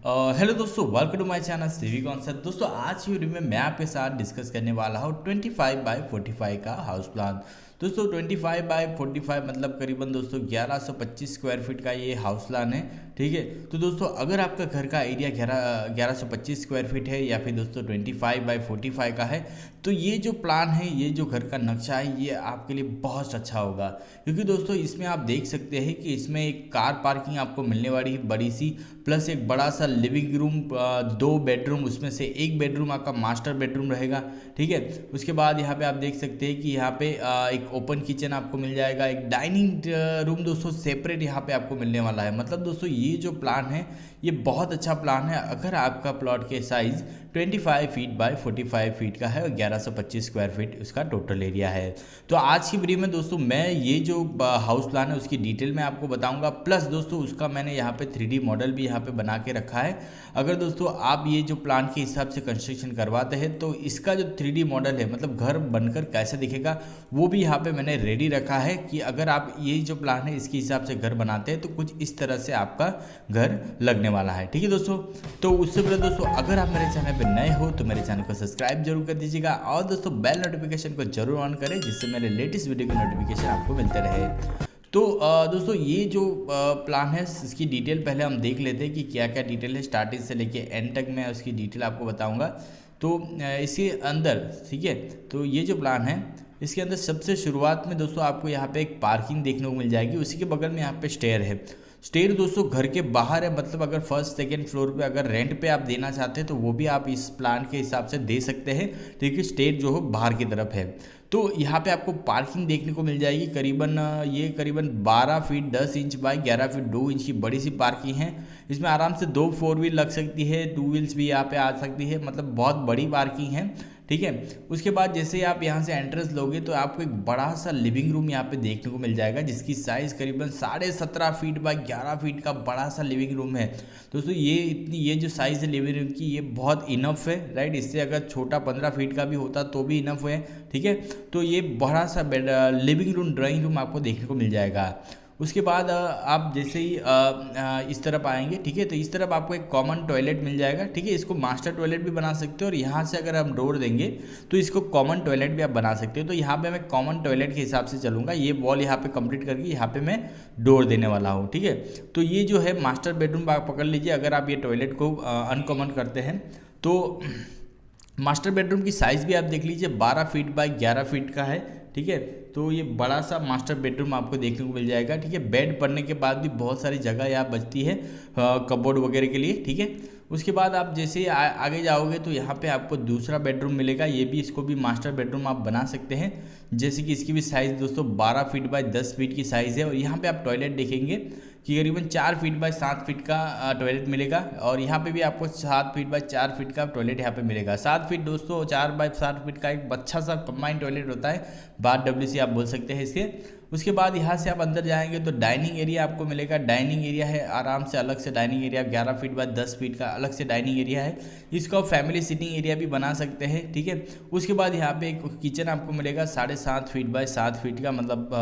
Hello दोस्तों, welcome to my channel सिविकॉन्सेप्ट। दोस्तों आज की वीडियो में मैं आपके साथ डिस्कस करने वाला हूँ 25x45 का हाउस प्लान। दोस्तों 25x45 मतलब करीबन दोस्तों 1125 स्क्वायर फीट का ये हाउस प्लान है। ठीक है, तो दोस्तों अगर आपका घर का एरिया 1125 स्क्वायर फीट है या फिर दोस्तों 25x45 का है, तो ये जो प्लान है, ये जो घर का नक्शा है, ये आपके लिए बहुत अच्छा होगा। क्योंकि दोस्तों इसमें आप देख सकते हैं कि इसमें एक कार पार्किंग आपको मिलने वाली है बड़ी सी, प्लस एक बड़ा सा लिविंग रूम, 2 बेडरूम, उसमें से एक बेडरूम आपका मास्टर बेडरूम रहेगा। ठीक है, उसके बाद यहाँ पे आप देख सकते हैं कि यहाँ पे एक ओपन किचन आपको मिल जाएगा, एक डाइनिंग रूम दोस्तों सेपरेट यहाँ पे आपको मिलने वाला है। मतलब दोस्तों ये जो प्लान है ये बहुत अच्छा प्लान है। अगर आपका प्लॉट के साइज़ 25 फीट बाय 45 फीट का है और 1125 स्क्वायर फीट उसका टोटल एरिया है, तो आज की वीडियो में दोस्तों मैं ये जो हाउस प्लान है उसकी डिटेल में आपको बताऊंगा। प्लस दोस्तों उसका मैंने यहाँ पे 3D मॉडल भी यहाँ पे बना के रखा है। अगर दोस्तों आप ये जो प्लान के हिसाब से कंस्ट्रक्शन करवाते हैं तो इसका जो 3D मॉडल है, मतलब घर बनकर कैसे दिखेगा, वो भी यहाँ पे मैंने रेडी रखा है कि अगर आप ये जो प्लान है इसके हिसाब से घर बनाते हैं तो कुछ इस तरह से आपका घर लगने वाला है। ठीक है दोस्तों, तो उससे पहले दोस्तों अगर आप मेरे चैनल पर नए हो तो मेरे चैनल को सब्सक्राइब जरूर कर दीजिएगा और दोस्तों बेल नोटिफिकेशन को जरूर ऑन करें, जिससे मेरे लेटेस्ट वीडियो की नोटिफिकेशन आपको मिलते रहे। तो दोस्तों ये जो प्लान है इसकी डिटेल पहले हम देख लेते हैं कि क्या क्या डिटेल है। स्टार्टिंग से लेके एंड तक मैं उसकी डिटेल आपको बताऊंगा। तो इसके अंदर, ठीक है, तो ये जो प्लान है इसके अंदर सबसे शुरुआत में दोस्तों आपको यहाँ पे एक पार्किंग देखने को मिल जाएगी। उसी के बगल में यहाँ पे स्टेयर है। स्टेयर दोस्तों घर के बाहर है, मतलब अगर फर्स्ट सेकंड फ्लोर पे अगर रेंट पे आप देना चाहते हैं तो वो भी आप इस प्लान के हिसाब से दे सकते हैं। ठीक है, स्टेयर जो हो बाहर की तरफ है। तो यहाँ पे आपको पार्किंग देखने को मिल जाएगी करीबन 12 feet 10 inch by 11 feet 2 inch की बड़ी सी पार्किंग है। इसमें आराम से 2 4 व्हील लग सकती है, 2 व्हील्स भी यहाँ पे आ सकती है, मतलब बहुत बड़ी पार्किंग है। ठीक है, उसके बाद जैसे आप यहाँ से एंट्रेंस लोगे तो आपको एक बड़ा सा लिविंग रूम यहाँ पे देखने को मिल जाएगा, जिसकी साइज़ करीबन 17.5 फीट बाय 11 फीट का बड़ा सा लिविंग रूम है। दोस्तों ये जो साइज़ है लिविंग रूम की, ये बहुत इनफ है, राइट। इससे अगर छोटा 15 फीट का भी होता तो भी इनफ है। ठीक है, तो ये बड़ा सा लिविंग रूम ड्राइंग रूम आपको देखने को मिल जाएगा। उसके बाद आप जैसे ही इस तरफ आएंगे, ठीक है, तो इस तरफ आपको एक कॉमन टॉयलेट मिल जाएगा। ठीक है, इसको मास्टर टॉयलेट भी बना सकते हो और यहाँ से अगर हम डोर देंगे तो इसको कॉमन टॉयलेट भी आप बना सकते हो। तो यहाँ पे मैं कॉमन टॉयलेट के हिसाब से चलूँगा। ये वॉल यहाँ पे कंप्लीट करके यहाँ पे मैं डोर देने वाला हूँ। ठीक है, तो ये जो है मास्टर बेडरूम आप पकड़ लीजिए। अगर आप ये टॉयलेट को अनकॉमन करते हैं तो मास्टर बेडरूम की साइज़ भी आप देख लीजिए, 12 फीट बाय 11 फीट का है। ठीक है, तो ये बड़ा सा मास्टर बेडरूम आपको देखने को मिल जाएगा। ठीक है, बेड पड़ने के बाद भी बहुत सारी जगह यहाँ बचती है कबोर्ड वगैरह के लिए। ठीक है, उसके बाद आप जैसे ही आगे जाओगे तो यहाँ पे आपको दूसरा बेडरूम मिलेगा। ये भी, इसको भी मास्टर बेडरूम आप बना सकते हैं। जैसे कि इसकी भी साइज़ दोस्तों 12 फीट बाय 10 फीट की साइज़ है। और यहाँ पे आप टॉयलेट देखेंगे कि करीबन 4 फीट बाय 7 फीट का टॉयलेट मिलेगा। और यहाँ पे भी आपको 7 फीट बाय 4 फीट का टॉयलेट यहाँ पे मिलेगा। 7 फीट दोस्तों 4 बाय 7 फीट का एक अच्छा सा कंबाइंड टॉयलेट होता है, बाथ WC आप बोल सकते हैं इसके। उसके बाद यहाँ से आप अंदर जाएंगे तो डाइनिंग एरिया आपको मिलेगा। डाइनिंग एरिया है आराम से, अलग से dining area 11 feet by 10 feet का अलग से डाइनिंग एरिया है। इसको फैमिली सिटिंग एरिया भी बना सकते हैं। ठीक है, उसके बाद यहाँ पे एक किचन आपको मिलेगा 7.5 फीट बाय 7 फीट का, मतलब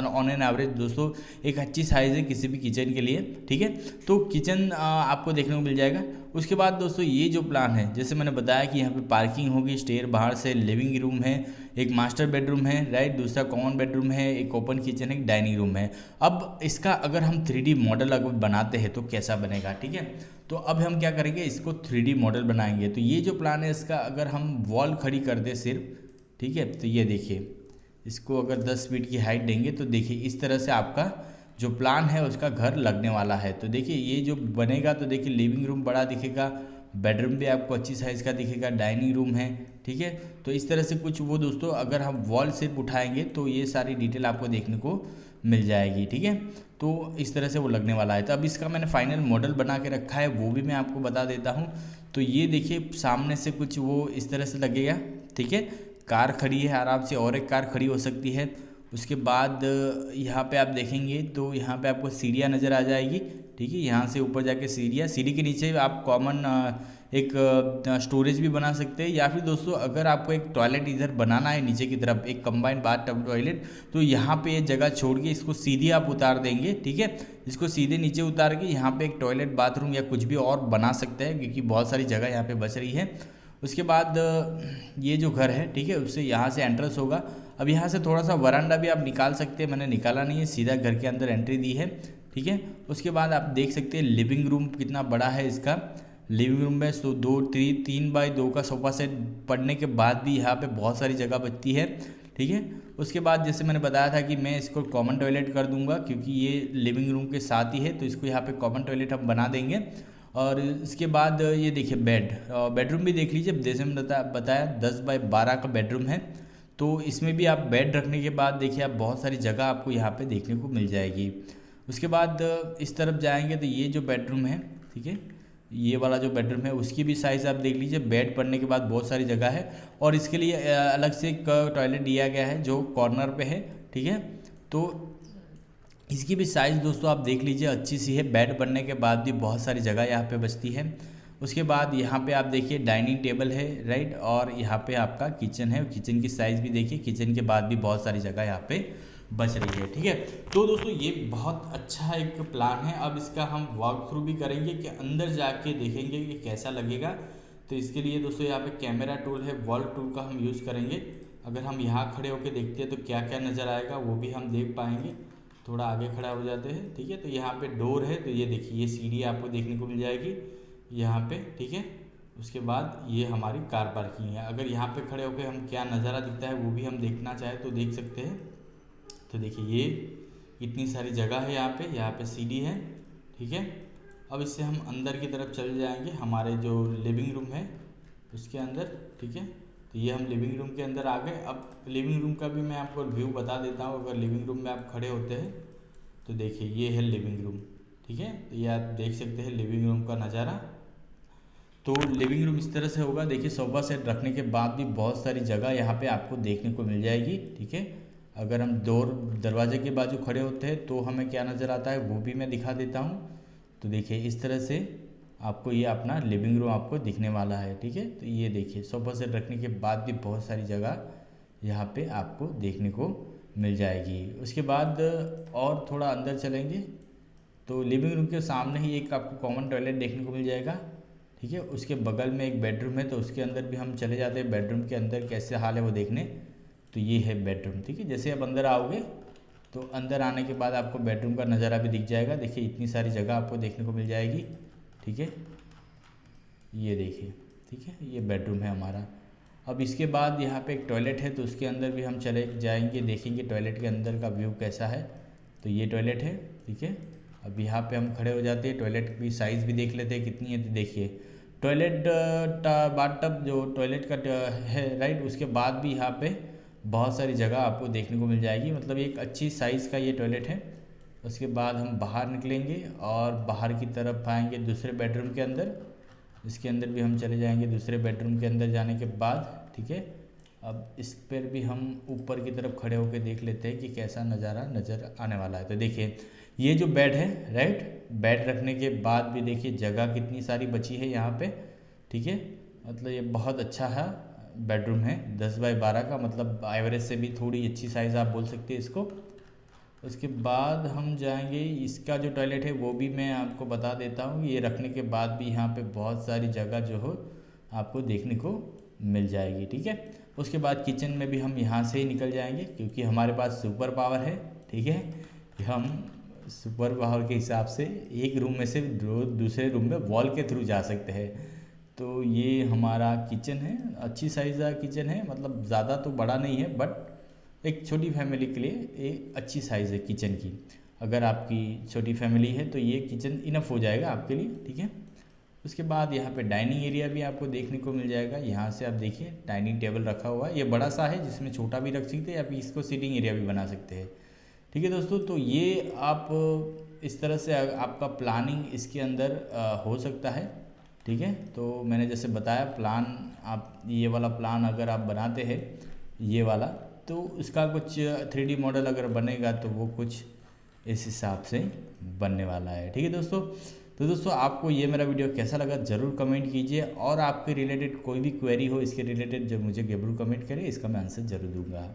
ऑन एन एवरेज दोस्तों एक अच्छी साइज़ है किसी भी किचन के लिए। ठीक है, तो किचन आपको देखने को मिल जाएगा। उसके बाद दोस्तों ये जो प्लान है, जैसे मैंने बताया कि यहाँ पे पार्किंग होगी, स्टेयर बाहर से, लिविंग रूम है, एक मास्टर बेडरूम है, राइट, दूसरा कॉमन बेडरूम है, एक ओपन किचन है, एक डाइनिंग रूम है। अब इसका अगर हम 3D मॉडल अगर बनाते हैं तो कैसा बनेगा। ठीक है, तो अब हम क्या करेंगे, इसको 3D मॉडल बनाएंगे। तो ये जो प्लान है इसका अगर हम वॉल खड़ी कर दे सिर्फ, ठीक है, तो ये देखिए, इसको अगर 10 फीट की हाइट देंगे तो देखिए इस तरह से आपका जो प्लान है उसका घर लगने वाला है। तो देखिए ये जो बनेगा तो देखिए लिविंग रूम बड़ा दिखेगा, बेडरूम भी आपको अच्छी साइज़ का दिखेगा, डाइनिंग रूम है। ठीक है, तो इस तरह से कुछ वो दोस्तों अगर हम वॉल सिर्फ उठाएंगे तो ये सारी डिटेल आपको देखने को मिल जाएगी। ठीक है, तो इस तरह से वो लगने वाला है। तो अब इसका मैंने फाइनल मॉडल बना के रखा है, वो भी मैं आपको बता देता हूँ। तो ये देखिए सामने से कुछ वो इस तरह से लगेगा। ठीक है, कार खड़ी है आराम से, और एक कार खड़ी हो सकती है। उसके बाद यहाँ पे आप देखेंगे तो यहाँ पे आपको सीढ़ियाँ नज़र आ जाएगी। ठीक है, यहाँ से ऊपर जाके सीढ़ियाँ, सीढ़ी के नीचे आप कॉमन एक स्टोरेज भी बना सकते हैं, या फिर दोस्तों अगर आपको एक टॉयलेट इधर बनाना है नीचे की तरफ, एक कंबाइंड बाथ टब टॉयलेट, तो यहाँ पे ये जगह छोड़ के इसको सीधे आप उतार देंगे। ठीक है, इसको सीधे नीचे उतार के यहाँ पे एक टॉयलेट बाथरूम या कुछ भी और बना सकते हैं, क्योंकि बहुत सारी जगह यहाँ पे बच रही है। उसके बाद ये जो घर है, ठीक है, उससे यहाँ से एंट्रेंस होगा। अब यहाँ से थोड़ा सा वरांडा भी आप निकाल सकते हैं, मैंने निकाला नहीं है, सीधा घर के अंदर एंट्री दी है। ठीक है, उसके बाद आप देख सकते हैं लिविंग रूम कितना बड़ा है इसका। लिविंग रूम में तो 3x2 का सोफा सेट पड़ने के बाद भी यहाँ पे बहुत सारी जगह बचती है। ठीक है, उसके बाद जैसे मैंने बताया था कि मैं इसको कॉमन टॉयलेट कर दूंगा, क्योंकि ये लिविंग रूम के साथ ही है, तो इसको यहाँ पे कॉमन टॉयलेट हम बना देंगे। और इसके बाद ये देखिए बेडरूम भी देख लीजिए, जैसे मैंने बताया 10x12 का बेडरूम है। तो इसमें भी आप बेड रखने के बाद देखिए आप बहुत सारी जगह आपको यहाँ पे देखने को मिल जाएगी। उसके बाद इस तरफ जाएंगे तो ये जो बेडरूम है, ठीक है, ये वाला जो बेडरूम है उसकी भी साइज़ आप देख लीजिए। बेड पड़ने के बाद बहुत सारी जगह है, और इसके लिए अलग से एक टॉयलेट दिया गया है जो कॉर्नर पे है। ठीक है, तो इसकी भी साइज़ दोस्तों आप देख लीजिए अच्छी सी है। बेड बनने के बाद भी बहुत सारी जगह यहाँ पे बचती है। उसके बाद यहाँ पे आप देखिए डाइनिंग टेबल है, राइट, और यहाँ पे आपका किचन है। किचन की साइज़ भी देखिए, किचन के बाद भी बहुत सारी जगह यहाँ पे बच रही है। ठीक है, तो दोस्तों ये बहुत अच्छा एक प्लान है। अब इसका हम वॉक थ्रू भी करेंगे कि अंदर जाके देखेंगे कि कैसा लगेगा। तो इसके लिए दोस्तों यहाँ पे कैमरा टूल है, वॉल टूल का हम यूज़ करेंगे। अगर हम यहाँ खड़े होकर देखते हैं तो क्या क्या नज़र आएगा वो भी हम देख पाएंगे। थोड़ा आगे खड़ा हो जाते हैं। ठीक है, तो यहाँ पे डोर है, तो ये देखिए ये सीढ़ी आपको देखने को मिल जाएगी यहाँ पे। ठीक है, उसके बाद ये हमारी कार पार्किंग है। अगर यहाँ पे खड़े होकर हम क्या नज़ारा दिखता है वो भी हम देखना चाहें तो देख सकते हैं। तो देखिए ये इतनी सारी जगह है यहाँ पे सीढ़ी है। ठीक है, अब इससे हम अंदर की तरफ चले जाएंगे, हमारे जो लिविंग रूम है उसके अंदर। ठीक है, तो ये हम लिविंग रूम के अंदर आ गए। अब लिविंग रूम का भी मैं आपको व्यू बता देता हूँ। अगर लिविंग रूम में आप खड़े होते हैं तो देखिए ये है लिविंग रूम। ठीक है, तो ये आप देख सकते हैं लिविंग रूम का नज़ारा। तो लिविंग रूम इस तरह से होगा। देखिए सोफ़ा सेट रखने के बाद भी बहुत सारी जगह यहाँ पे आपको देखने को मिल जाएगी। ठीक है, अगर हम दरवाजे के बाजू खड़े होते हैं तो हमें क्या नज़र आता है वो भी मैं दिखा देता हूँ। तो देखिए इस तरह से आपको ये अपना लिविंग रूम आपको दिखने वाला है। ठीक है, तो ये देखिए सोफ़ा सेट रखने के बाद भी बहुत सारी जगह यहाँ पे आपको देखने को मिल जाएगी। उसके बाद और थोड़ा अंदर चलेंगे तो लिविंग रूम के सामने ही एक आपको कॉमन टॉयलेट देखने को मिल जाएगा। ठीक है, उसके बगल में एक बेडरूम है, तो उसके अंदर भी हम चले जाते हैं बेडरूम के अंदर कैसे हाल है वो देखने। तो ये है बेडरूम। ठीक है, जैसे आप अंदर आओगे तो अंदर आने के बाद आपको बेडरूम का नज़ारा भी दिख जाएगा। देखिए इतनी सारी जगह आपको देखने को मिल जाएगी। ठीक है, ये देखिए, ठीक है, ये बेडरूम है हमारा। अब इसके बाद यहाँ पे एक टॉयलेट है, तो उसके अंदर भी हम चले जाएंगे, देखेंगे टॉयलेट के अंदर का व्यू कैसा है। तो ये टॉयलेट है। ठीक है, अब यहाँ पे हम खड़े हो जाते हैं, टॉयलेट की साइज़ भी देख लेते हैं कितनी है। तो देखिए टॉयलेट बाथ टब जो टॉयलेट का है, राइट, उसके बाद भी यहाँ पे बहुत सारी जगह आपको देखने को मिल जाएगी। मतलब एक अच्छी साइज़ का ये टॉयलेट है। उसके बाद हम बाहर निकलेंगे और बाहर की तरफ आएंगे दूसरे बेडरूम के अंदर। इसके अंदर भी हम चले जाएंगे दूसरे बेडरूम के अंदर जाने के बाद। ठीक है, अब इस पर भी हम ऊपर की तरफ खड़े होकर देख लेते हैं कि कैसा नज़ारा नज़र आने वाला है। तो देखिए ये जो बेड है, राइट, बेड रखने के बाद भी देखिए जगह कितनी सारी बची है यहाँ पे। ठीक है, मतलब ये बहुत अच्छा है बेडरूम है, 10x12 का, मतलब एवरेज से भी थोड़ी अच्छी साइज़ आप बोल सकते हैं इसको। उसके बाद हम जाएंगे, इसका जो टॉयलेट है वो भी मैं आपको बता देता हूँ। ये रखने के बाद भी यहाँ पे बहुत सारी जगह जो हो आपको देखने को मिल जाएगी। ठीक है, उसके बाद किचन में भी हम यहाँ से ही निकल जाएंगे, क्योंकि हमारे पास सुपर पावर है। ठीक है, हम सुपर पावर के हिसाब से एक रूम में से दूसरे रूम में वॉल के थ्रू जा सकते हैं। तो ये हमारा किचन है, अच्छी साइज़ का किचन है, मतलब ज़्यादा तो बड़ा नहीं है, बट एक छोटी फैमिली के लिए एक अच्छी साइज़ है किचन की। अगर आपकी छोटी फैमिली है तो ये किचन इनफ हो जाएगा आपके लिए। ठीक है, उसके बाद यहाँ पे डाइनिंग एरिया भी आपको देखने को मिल जाएगा। यहाँ से आप देखिए डाइनिंग टेबल रखा हुआ है, ये बड़ा सा है जिसमें छोटा भी रख सकते हैं या फिर इसको सीटिंग एरिया भी बना सकते हैं। ठीक है दोस्तों, तो ये आप इस तरह से आपका प्लानिंग इसके अंदर हो सकता है। ठीक है, तो मैंने जैसे बताया प्लान, आप ये वाला प्लान अगर आप बनाते हैं ये वाला, तो इसका कुछ 3D मॉडल अगर बनेगा तो वो कुछ इस हिसाब से बनने वाला है। ठीक है दोस्तों, तो दोस्तों आपको ये मेरा वीडियो कैसा लगा ज़रूर कमेंट कीजिए, और आपके रिलेटेड कोई भी क्वेरी हो इसके रिलेटेड जो मुझे ज़रूर कमेंट करें, इसका मैं आंसर ज़रूर दूंगा।